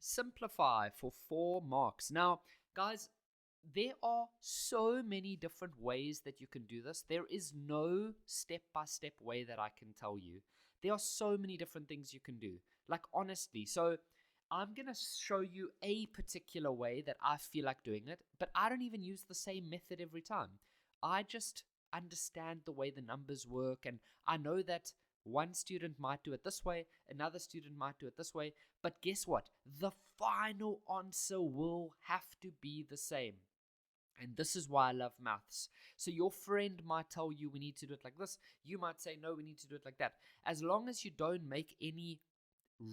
simplify for 4 marks. Now, guys, there are so many different ways that you can do this. There is no step-by-step way that I can tell you. There are so many different things you can do. Like, honestly. So I'm going to show you a particular way that I feel like doing it, but I don't even use the same method every time. I just understand the way the numbers work, and I know that one student might do it this way, another student might do it this way, but guess what? The final answer will have to be the same. And this is why I love maths. So your friend might tell you we need to do it like this. You might say, no, we need to do it like that. As long as you don't make any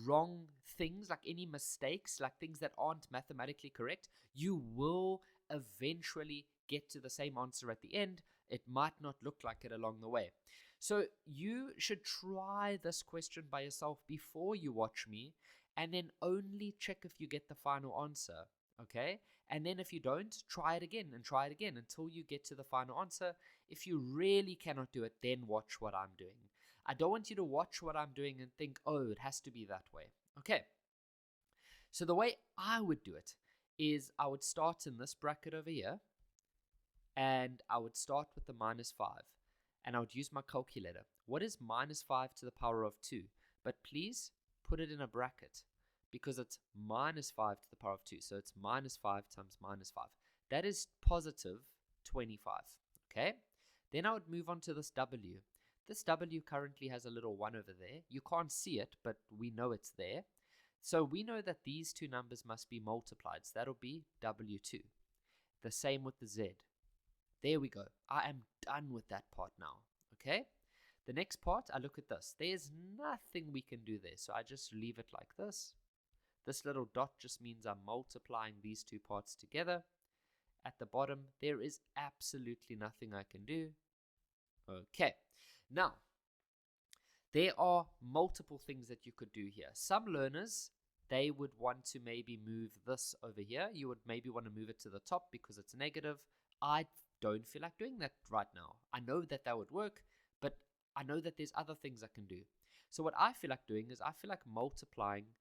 wrong things, like any mistakes, like things that aren't mathematically correct, you will eventually get to the same answer at the end. It might not look like it along the way. So you should try this question by yourself before you watch me, and then only check if you get the final answer. Okay? And then if you don't, try it again and try it again until you get to the final answer. If you really cannot do it, then watch what I'm doing. I don't want you to watch what I'm doing and think, oh, it has to be that way. Okay. So the way I would do it is I would start in this bracket over here, and I would start with the -5, and I would use my calculator. What is -5 to the power of 2? But please put it in a bracket, because it's -5 to the power of 2. So it's -5 times -5. That is positive 25. Okay? Then I would move on to this W. This W currently has a little 1 over there. You can't see it, but we know it's there. So we know that these two numbers must be multiplied. So that'll be W2. The same with the Z. There we go. I am done with that part now. Okay? The next part, I look at this. There's nothing we can do there. So I just leave it like this. This little dot just means I'm multiplying these two parts together. At the bottom, there is absolutely nothing I can do. Okay. Now, there are multiple things that you could do here. Some learners, they would want to maybe move this over here. You would maybe want to move it to the top because it's negative. I don't feel like doing that right now. I know that that would work, but I know that there's other things I can do. So what I feel like doing is I feel like multiplying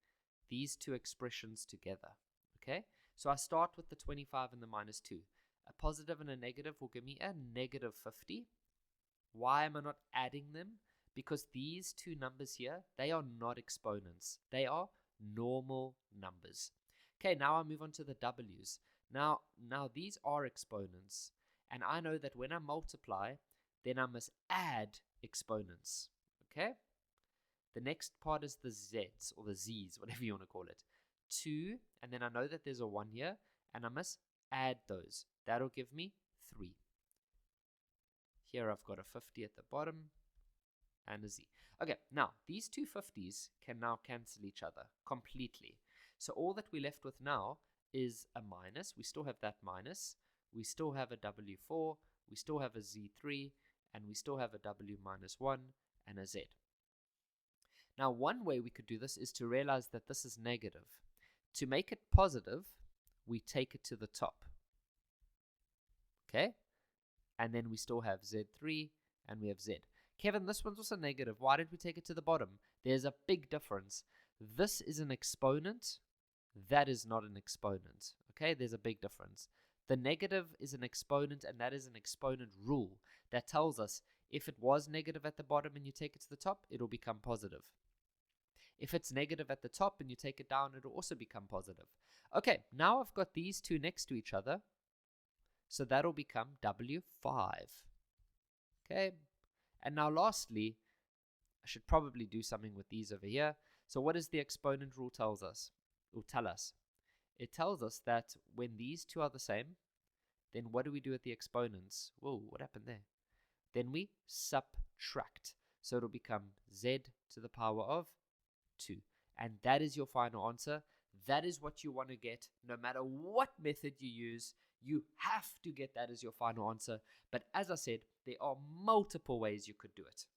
these two expressions together. Okay? So I start with the 25 and the -2. A positive and a negative will give me a -50. Why am I not adding them? Because these two numbers here, they are not exponents. They are normal numbers. Okay, now I move on to the W's. Now these are exponents. And I know that when I multiply, then I must add exponents. Okay? The next part is the Z's, or the Z's, whatever you want to call it. 2, and then I know that there's a 1 here, and I must add those. That'll give me 3. Here I've got a 50 at the bottom, and a Z. Okay, now, these two 50s can now cancel each other completely. So all that we're left with now is a minus. We still have that minus. We still have a W4. We still have a Z3. And we still have a W -1 and a Z. Now, one way we could do this is to realize that this is negative. To make it positive, we take it to the top. Okay? And then we still have Z3 and we have Z. Kevin, this one's also negative. Why didn't we take it to the bottom? There's a big difference. This is an exponent. That is not an exponent. Okay? There's a big difference. The negative is an exponent, and that is an exponent rule that tells us if it was negative at the bottom and you take it to the top, it'll become positive. If it's negative at the top and you take it down, it'll also become positive. Okay, now I've got these two next to each other, so that'll become W5. Okay, and now lastly, I should probably do something with these over here. So what does the exponent rule tell us? It tells us that when these two are the same, then what do we do with the exponents? Whoa, what happened there? Then we subtract. So it'll become Z to the power of 2. And that is your final answer. That is what you want to get. No matter what method you use, you have to get that as your final answer. But as I said, there are multiple ways you could do it.